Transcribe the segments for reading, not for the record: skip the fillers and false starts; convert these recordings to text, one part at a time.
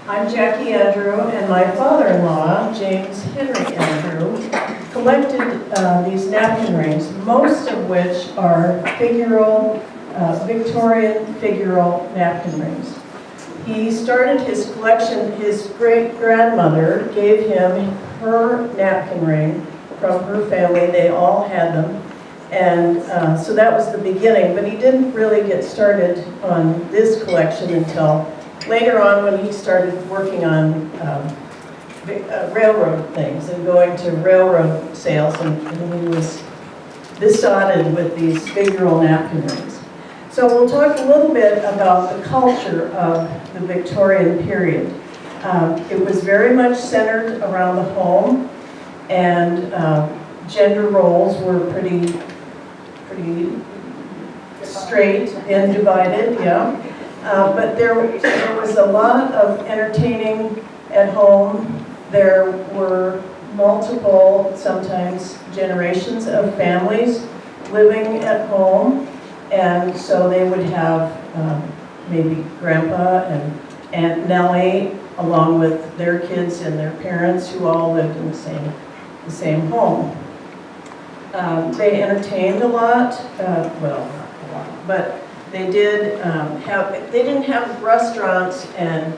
I'm Jackie Andrew, and my father-in-law, James Henry Andrew, collected these napkin rings, most of which are Victorian figural napkin rings. He started his collection, his great-grandmother gave him her napkin ring from her family. They all had them. And so that was the beginning, but he didn't really get started on this collection until later on when he started working on railroad things and going to railroad sales, and he was besotted with these figural napkin rings. So we'll talk a little bit about the culture of the Victorian period. It was very much centered around the home, and gender roles were pretty straight and divided, yeah. But there was a lot of entertaining at home. There were multiple, sometimes generations of families living at home. And so they would have maybe Grandpa and Aunt Nellie, along with their kids and their parents, who all lived in the same home. They entertained a lot, well, not a lot, but they did they didn't have restaurants and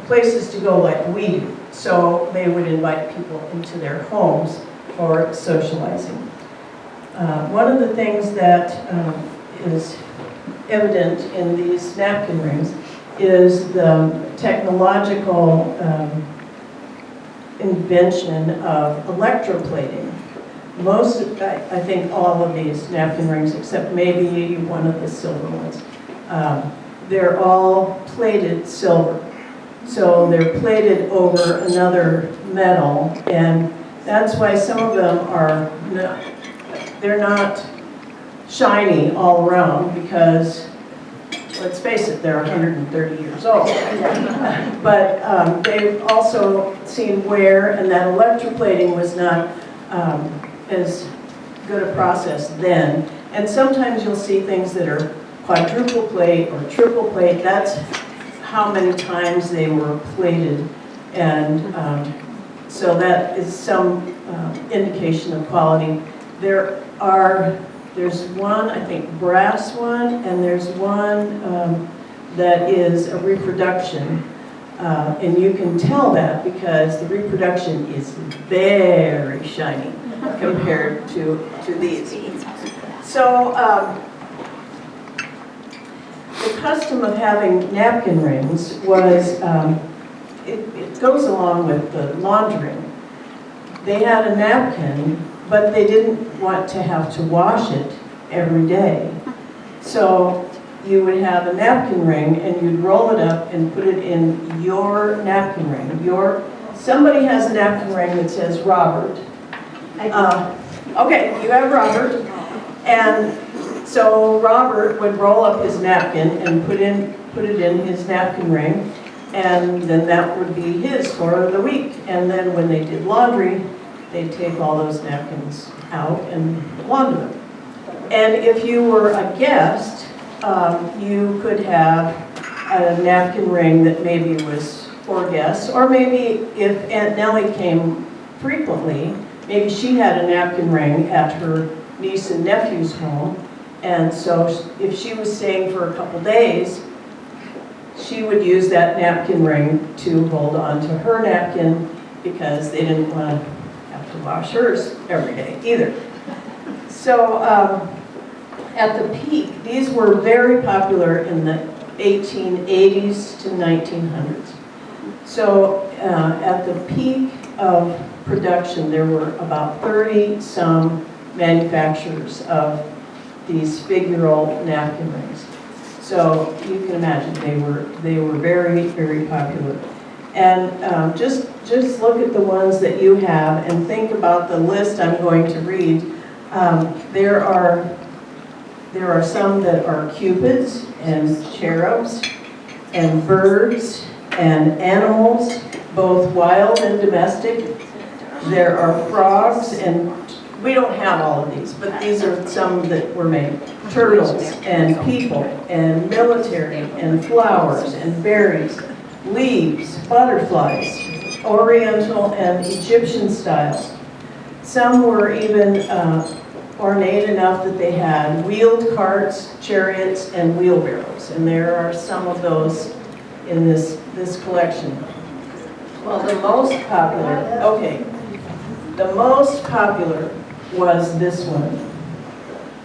places to go like we do. So they would invite people into their homes for socializing. One of the things that is evident in these napkin rings is the technological invention of electroplating. I think all of these napkin rings, except maybe one of the silver ones, they're all plated silver. So they're plated over another metal, and that's why some of them are they're not shiny all around, because let's face it, they're 130 years old. But they've also seen wear, and that electroplating was not as good a process then. And sometimes you'll see things that are quadruple plate or triple plate. That's how many times they were plated. And so that is some indication of quality. There's one, I think, brass one, and there's one that is a reproduction. And you can tell that because the reproduction is very shiny compared to these. So the custom of having napkin rings was, it goes along with the laundering. They had a napkin, but they didn't want to have to wash it every day. So you would have a napkin ring, and you'd roll it up and put it in your napkin ring. Somebody has a napkin ring that says Robert. Okay, you have Robert. And so Robert would roll up his napkin and put it in his napkin ring, and then that would be his for the week. And then when they did laundry, they'd take all those napkins out and launder them. And if you were a guest, you could have a napkin ring that maybe was for guests, or maybe if Aunt Nellie came frequently, maybe she had a napkin ring at her niece and nephew's home, and so if she was staying for a couple days, she would use that napkin ring to hold on to her napkin, because they didn't want to have to wash hers every day either. So at the peak, these were very popular in the 1880s to 1900s. So at the peak of production, there were about 30-some manufacturers of these figural napkin rings. So you can imagine they were very, very popular. And just look at the ones that you have and think about the list I'm going to read. There are some that are cupids and cherubs and birds and animals, both wild and domestic. There are frogs, and we don't have all of these, but these are some that were made. Turtles and people and military and flowers and berries. leaves, butterflies, Oriental and Egyptian styles. Some were even ornate enough that they had wheeled carts, chariots, and wheelbarrows. And there are some of those in this collection. Well, the most popular was this one,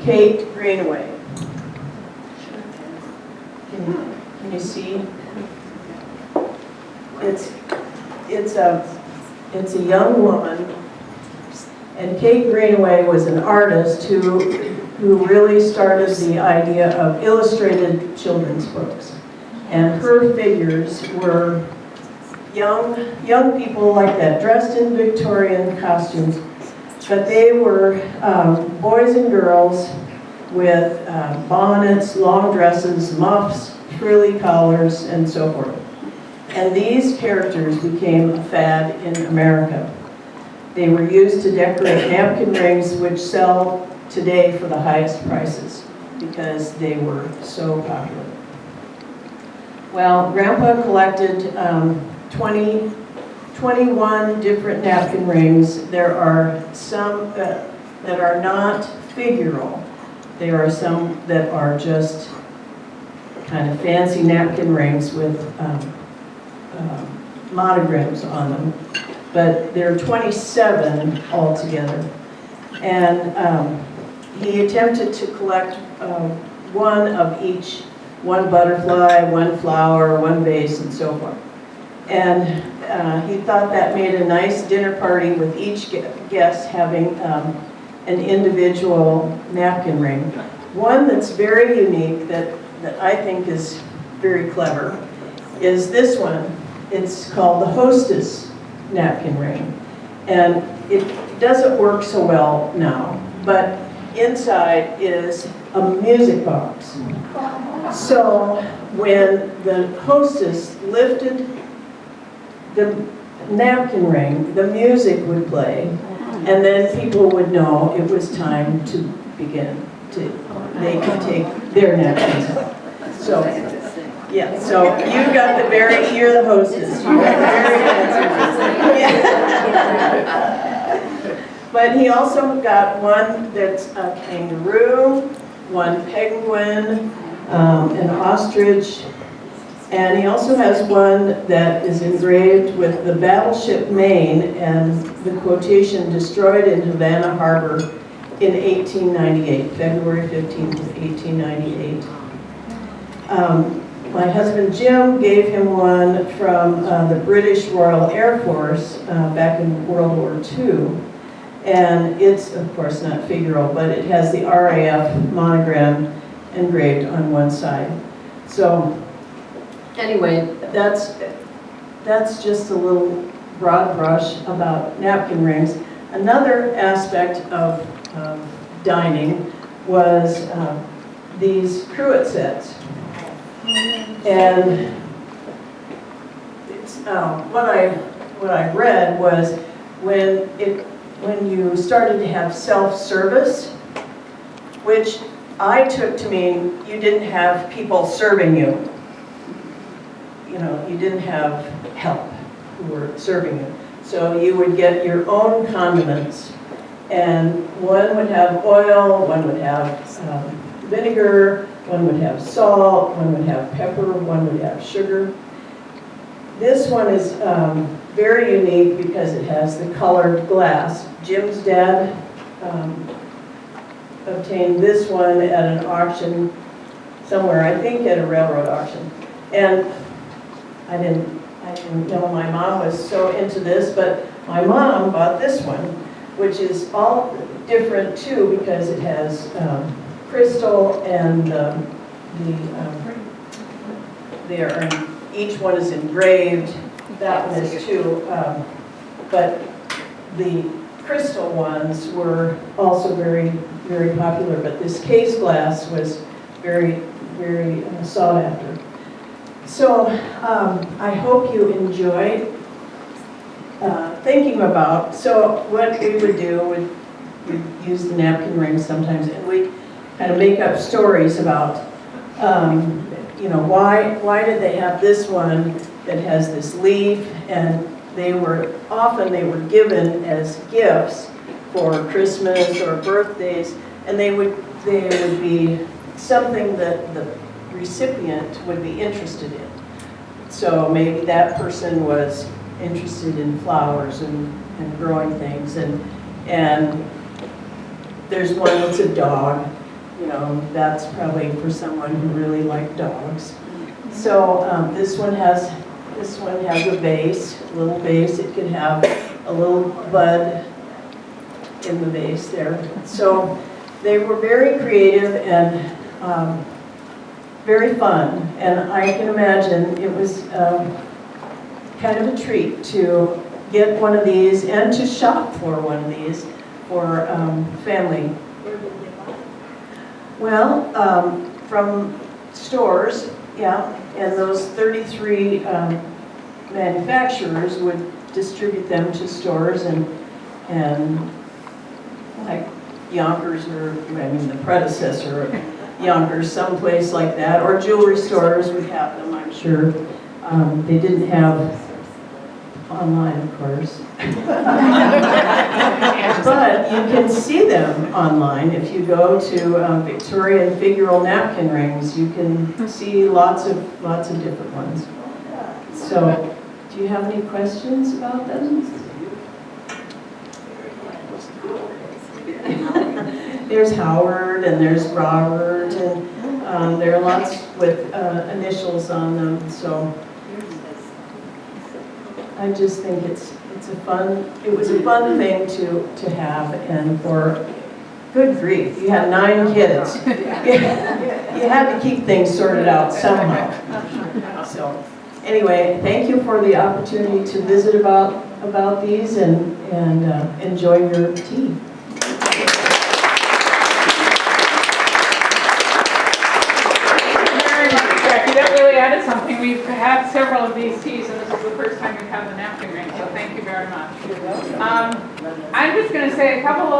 Kate Greenaway. Can you see? It's a young woman, and Kate Greenaway was an artist who really started the idea of illustrated children's books. And her figures were young people like that, dressed in Victorian costumes, but they were boys and girls with bonnets, long dresses, muffs, frilly collars, and so forth. And these characters became a fad in America. They were used to decorate napkin rings, which sell today for the highest prices because they were so popular. Well, Grandpa collected 21 different napkin rings. There are some that are not figural. There are some that are just kind of fancy napkin rings with monograms on them. But there are 27 altogether. And he attempted to collect one of each, one butterfly, one flower, one vase, and so forth. And he thought that made a nice dinner party with each guest having an individual napkin ring. One that's very unique that I think is very clever is this one. It's called the Hostess napkin ring. And it doesn't work so well now, but inside is a music box. So when the hostess lifted the napkin ring, the music would play, and then people would know it was time to begin. They could take their napkins off. So, yeah, so you're the hostess. You got the very fancy. Yeah. But he also got one that's a kangaroo, one penguin, an ostrich, and he also has one that is engraved with the battleship Maine and the quotation destroyed in Havana Harbor in 1898, February 15th of 1898. My husband Jim gave him one from the British Royal Air Force back in World War II. And it's, of course, not figural, but it has the RAF monogram engraved on one side. So anyway, that's just a little broad brush about napkin rings. Another aspect of dining was these cruet sets. And it's, what I read was when you started to have self-service, which I took to mean you didn't have people serving you. You know, you didn't have help who were serving you. So you would get your own condiments, and one would have oil, one would have vinegar, one would have salt, one would have pepper, one would have sugar. This one is very unique because it has the colored glass. Jim's dad obtained this one at an auction somewhere, I think at a railroad auction. And I didn't know my mom was so into this, but my mom bought this one, which is all different too because it has crystal and each one is engraved. That one is too, but the crystal ones were also very, very popular, but this case glass was very, very sought after. So I hope you enjoyed thinking about, so what we would do, we'd use the napkin rings sometimes, and we kind of make up stories about, you know, why did they have this one that has this leaf, and often they were given as gifts for Christmas or birthdays, and they would be something that the recipient would be interested in. So maybe that person was interested in flowers and growing things, and there's one that's a dog. You know, that's probably for someone who really liked dogs. So this one has a vase, a little vase. It can have a little bud in the vase there. So they were very creative and very fun. And I can imagine it was kind of a treat to get one of these and to shop for one of these for family. Where did they buy it? Well, from stores, yeah, and those 33 manufacturers would distribute them to stores, and like Yonkers, or I mean the predecessor of Yonkers, someplace like that, or jewelry stores would have them, I'm sure. They didn't have online, of course. But you can see them online. If you go to Victorian figural napkin rings, you can see lots of different ones. So, do you have any questions about them? There's Howard and there's Robert, and there are lots with initials on them. So I just think it was a fun thing to have, and for good grief, you had 9 kids. You had to keep things sorted out somehow. So anyway, thank you for the opportunity to visit about these and enjoy your tea. That really added something. We've had several of these teas, and this is the first time we've had the napkin ring, so thank you very much. I'm just going to say a couple of